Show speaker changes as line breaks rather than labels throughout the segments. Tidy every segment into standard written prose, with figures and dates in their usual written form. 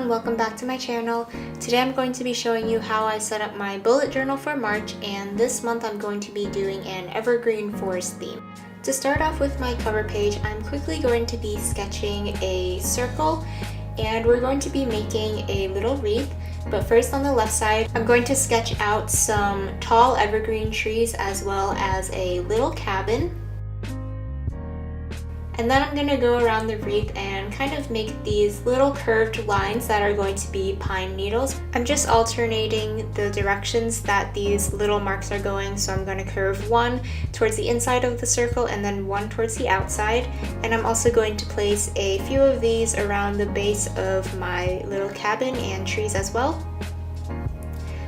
everyone, welcome back to my channel. Today I'm going to be showing you how I set up my bullet journal for March, and this month I'm going to be doing an evergreen forest theme. To start off with my cover page, I'm quickly going to be sketching a circle, and we're going to be making a little wreath. But first, on the left side, I'm going to sketch out some tall evergreen trees as well as a little cabin. And then I'm going to go around the wreath and kind of make these little curved lines that are going to be pine needles. I'm just alternating the directions that these little marks are going, so I'm going to curve one towards the inside of the circle and then one towards the outside. And I'm also going to place a few of these around the base of my little cabin and trees as well.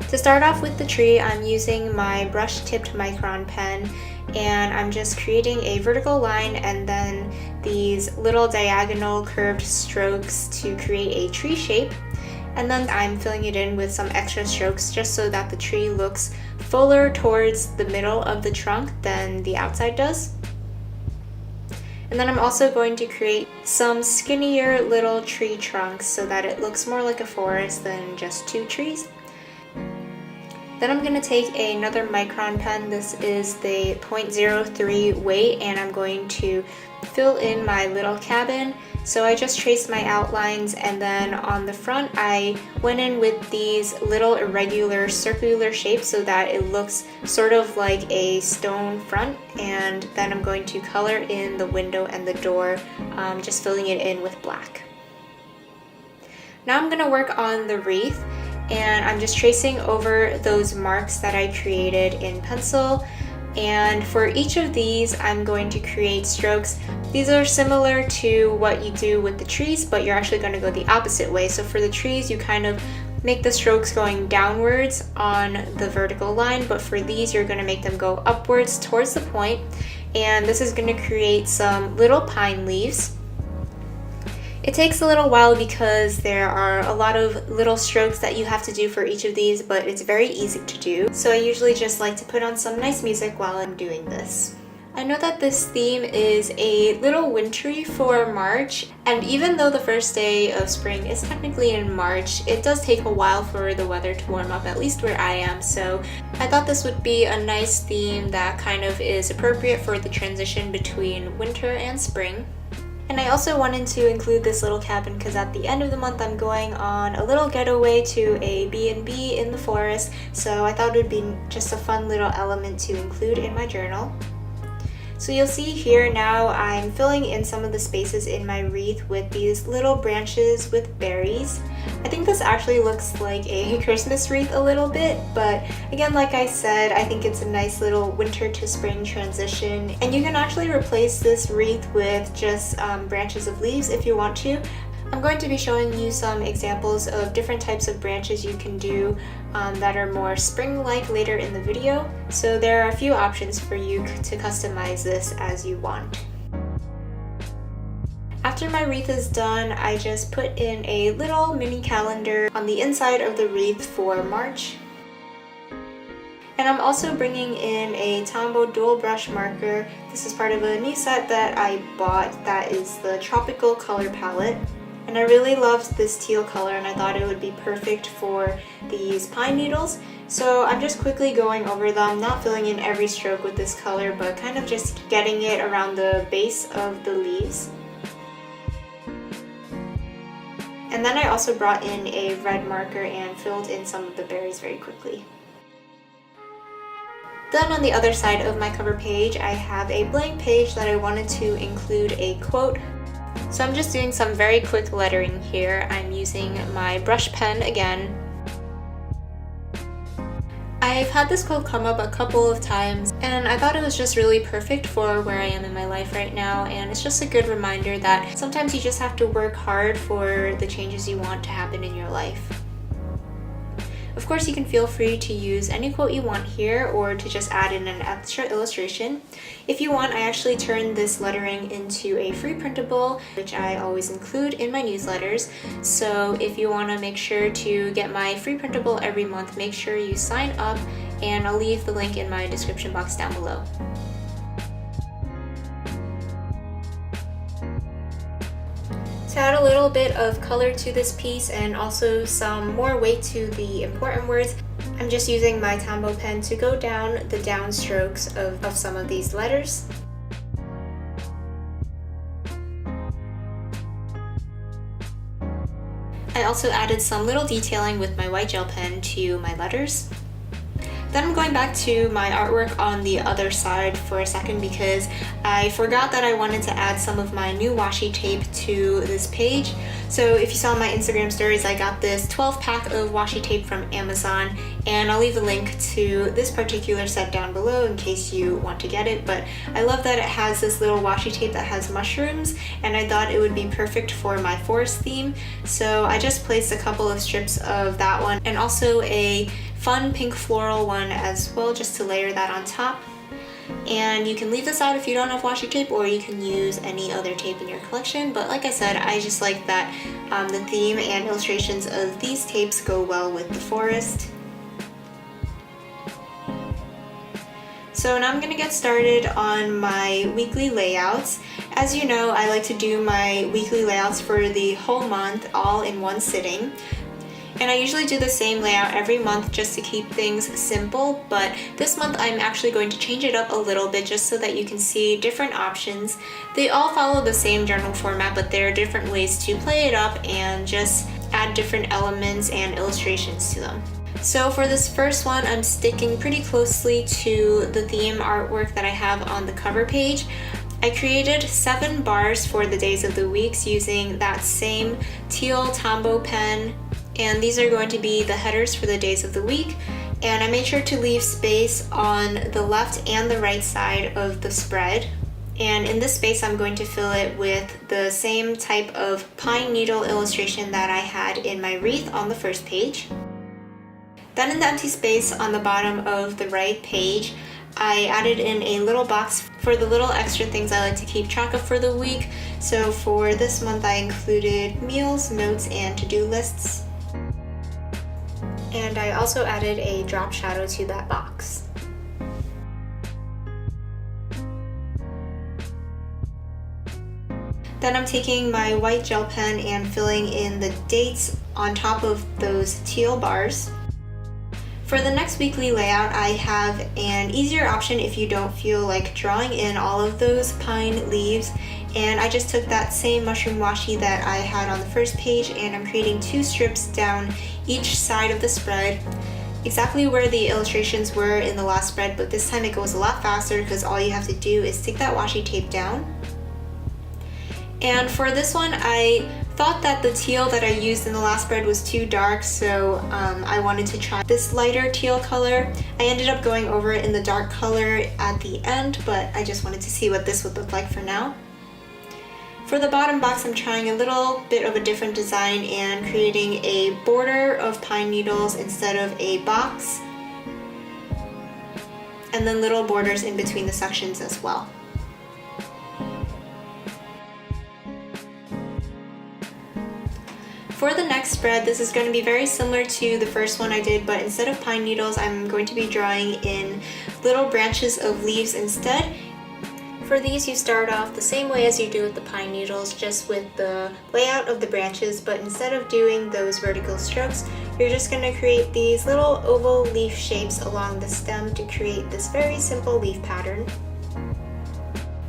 To start off with the tree, I'm using my brush-tipped micron pen, and I'm just creating a vertical line and then these little diagonal curved strokes to create a tree shape. And then I'm filling it in with some extra strokes just so that the tree looks fuller towards the middle of the trunk than the outside does. And then I'm also going to create some skinnier little tree trunks so that it looks more like a forest than just two trees. Then I'm going to take another micron pen. This is the 0.03 weight, and I'm going to fill in my little cabin. So I just traced my outlines, and then on the front I went in with these little irregular circular shapes so that it looks sort of like a stone front. And then I'm going to color in the window and the door, just filling it in with black. Now I'm going to work on the wreath, and I'm just tracing over those marks that I created in pencil. And for each of these, I'm going to create strokes. These are similar to what you do with the trees, but you're actually going to go the opposite way. So for the trees, you kind of make the strokes going downwards on the vertical line, but for these, you're going to make them go upwards towards the point. And this is going to create some little pine leaves. It takes a little while because there are a lot of little strokes that you have to do for each of these, but it's very easy to do. So I usually just like to put on some nice music while I'm doing this. I know that this theme is a little wintry for March, and even though the first day of spring is technically in March, it does take a while for the weather to warm up, at least where I am. So I thought this would be a nice theme that kind of is appropriate for the transition between winter and spring. And I also wanted to include this little cabin because at the end of the month I'm going on a little getaway to a B&B in the forest, so I thought it would be just a fun little element to include in my journal. So you'll see here now I'm filling in some of the spaces in my wreath with these little branches with berries. I think this actually looks like a Christmas wreath a little bit, but again, like I said, I think it's a nice little winter to spring transition, and you can actually replace this wreath with just branches of leaves if you want to. I'm going to be showing you some examples of different types of branches you can do that are more spring-like later in the video. So there are a few options for you to customize this as you want. After my wreath is done, I just put in a little mini calendar on the inside of the wreath for March. And I'm also bringing in a Tombow dual brush marker. This is part of a new set that I bought that is the Tropical color palette. And I really loved this teal color, and I thought it would be perfect for these pine needles. So I'm just quickly going over them, not filling in every stroke with this color, but kind of just getting it around the base of the leaves. And then I also brought in a red marker and filled in some of the berries very quickly. Then on the other side of my cover page, I have a blank page that I wanted to include a quote. So I'm just doing some very quick lettering here. I'm using my brush pen again. I've had this quote come up a couple of times, and I thought it was just really perfect for where I am in my life right now, and it's just a good reminder that sometimes you just have to work hard for the changes you want to happen in your life. Of course, you can feel free to use any quote you want here or to just add in an extra illustration. If you want, I actually turned this lettering into a free printable, which I always include in my newsletters. So if you want to make sure to get my free printable every month, make sure you sign up, and I'll leave the link in my description box down below. To add a little bit of color to this piece and also some more weight to the important words, I'm just using my Tombow pen to go down the down strokes of some of these letters. I also added some little detailing with my white gel pen to my letters. Then I'm going back to my artwork on the other side for a second because I forgot that I wanted to add some of my new washi tape to this page. So if you saw my Instagram stories, I got this 12-pack of washi tape from Amazon, and I'll leave the link to this particular set down below in case you want to get it. But I love that it has this little washi tape that has mushrooms, and I thought it would be perfect for my forest theme. So I just placed a couple of strips of that one and also a fun pink floral one as well, just to layer that on top. And you can leave this out if you don't have washi tape, or you can use any other tape in your collection. But like I said, I just like that the theme and illustrations of these tapes go well with the forest. So now I'm going to get started on my weekly layouts. As you know, I like to do my weekly layouts for the whole month all in one sitting. And I usually do the same layout every month just to keep things simple, but this month I'm actually going to change it up a little bit just so that you can see different options. They all follow the same journal format, but there are different ways to play it up and just add different elements and illustrations to them. So for this first one, I'm sticking pretty closely to the theme artwork that I have on the cover page. I created 7 bars for the days of the weeks using that same teal Tombow pen, and these are going to be the headers for the days of the week. And I made sure to leave space on the left and the right side of the spread. And in this space, I'm going to fill it with the same type of pine needle illustration that I had in my wreath on the first page. Then in the empty space on the bottom of the right page, I added in a little box for the little extra things I like to keep track of for the week. So for this month, I included meals, notes, and to-do lists. And I also added a drop shadow to that box. Then I'm taking my white gel pen and filling in the dates on top of those teal bars. For the next weekly layout, I have an easier option if you don't feel like drawing in all of those pine leaves. And I just took that same mushroom washi that I had on the first page, and I'm creating 2 strips down each side of the spread, exactly where the illustrations were in the last spread, but this time it goes a lot faster because all you have to do is stick that washi tape down. And for this one, I thought that the teal that I used in the last spread was too dark, so I wanted to try this lighter teal color. I ended up going over it in the dark color at the end, but I just wanted to see what this would look like for now. For the bottom box, I'm trying a little bit of a different design and creating a border of pine needles instead of a box, and then little borders in between the sections as well. For the next spread, this is going to be very similar to the first one I did, but instead of pine needles, I'm going to be drawing in little branches of leaves instead. For these, you start off the same way as you do with the pine needles, just with the layout of the branches, but instead of doing those vertical strokes, you're just going to create these little oval leaf shapes along the stem to create this very simple leaf pattern.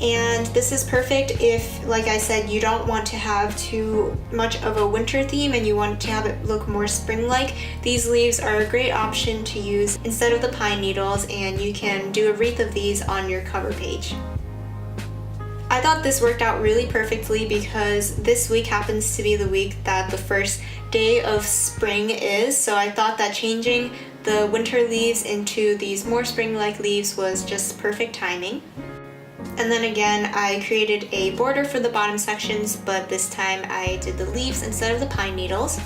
And this is perfect if, like I said, you don't want to have too much of a winter theme and you want to have it look more spring-like. These leaves are a great option to use instead of the pine needles, and you can do a wreath of these on your cover page. I thought this worked out really perfectly because this week happens to be the week that the first day of spring is, so I thought that changing the winter leaves into these more spring-like leaves was just perfect timing. And then again, I created a border for the bottom sections, but this time I did the leaves instead of the pine needles.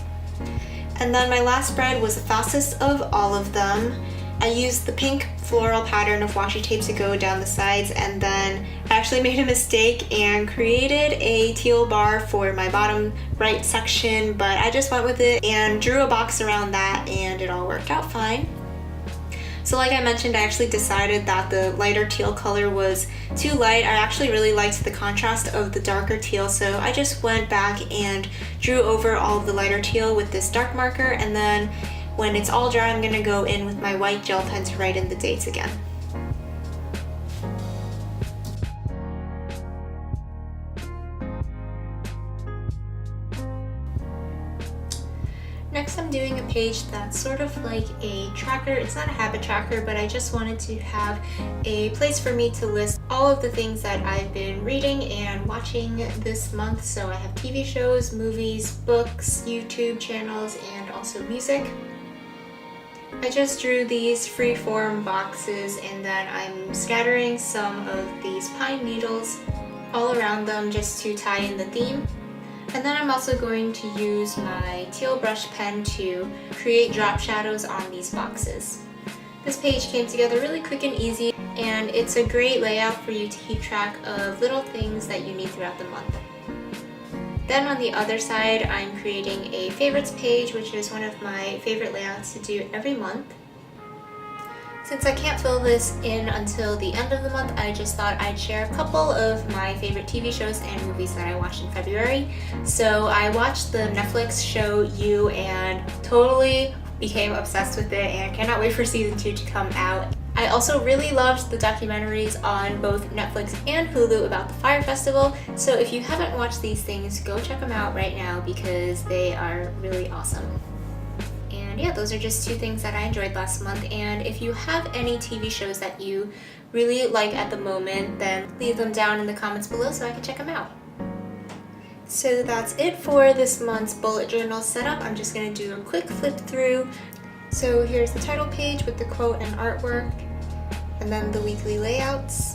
And then my last spread was the fastest of all of them. I used the pink floral pattern of washi tape to go down the sides, and then I actually made a mistake and created a teal bar for my bottom right section, but I just went with it and drew a box around that, and it all worked out fine. So like I mentioned, I actually decided that the lighter teal color was too light. I actually really liked the contrast of the darker teal, so I just went back and drew over all of the lighter teal with this dark marker, and then when it's all dry, I'm gonna go in with my white gel pen to write in the dates again. Next, I'm doing a page that's sort of like a tracker. It's not a habit tracker, but I just wanted to have a place for me to list all of the things that I've been reading and watching this month. So I have TV shows, movies, books, YouTube channels, and also music. I just drew these free-form boxes, and then I'm scattering some of these pine needles all around them just to tie in the theme. And then I'm also going to use my teal brush pen to create drop shadows on these boxes. This page came together really quick and easy, and it's a great layout for you to keep track of little things that you need throughout the month. Then on the other side, I'm creating a favorites page, which is one of my favorite layouts to do every month. Since I can't fill this in until the end of the month, I just thought I'd share a couple of my favorite TV shows and movies that I watched in February. So I watched the Netflix show You and totally became obsessed with it and cannot wait for season 2 to come out. I also really loved the documentaries on both Netflix and Hulu about the Fire Festival, so if you haven't watched these things, go check them out right now because they are really awesome. And yeah, those are just 2 things that I enjoyed last month, and if you have any TV shows that you really like at the moment, then leave them down in the comments below so I can check them out. So that's it for this month's bullet journal setup. I'm just going to do a quick flip through. So here's the title page with the quote and artwork, and then the weekly layouts.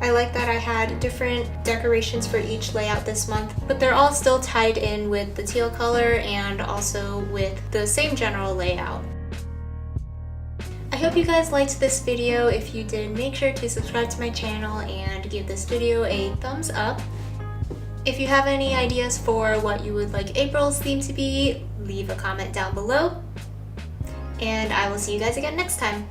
I like that I had different decorations for each layout this month, but they're all still tied in with the teal color and also with the same general layout. I hope you guys liked this video. If you did, make sure to subscribe to my channel and give this video a thumbs up. If you have any ideas for what you would like April's theme to be, leave a comment down below. And I will see you guys again next time.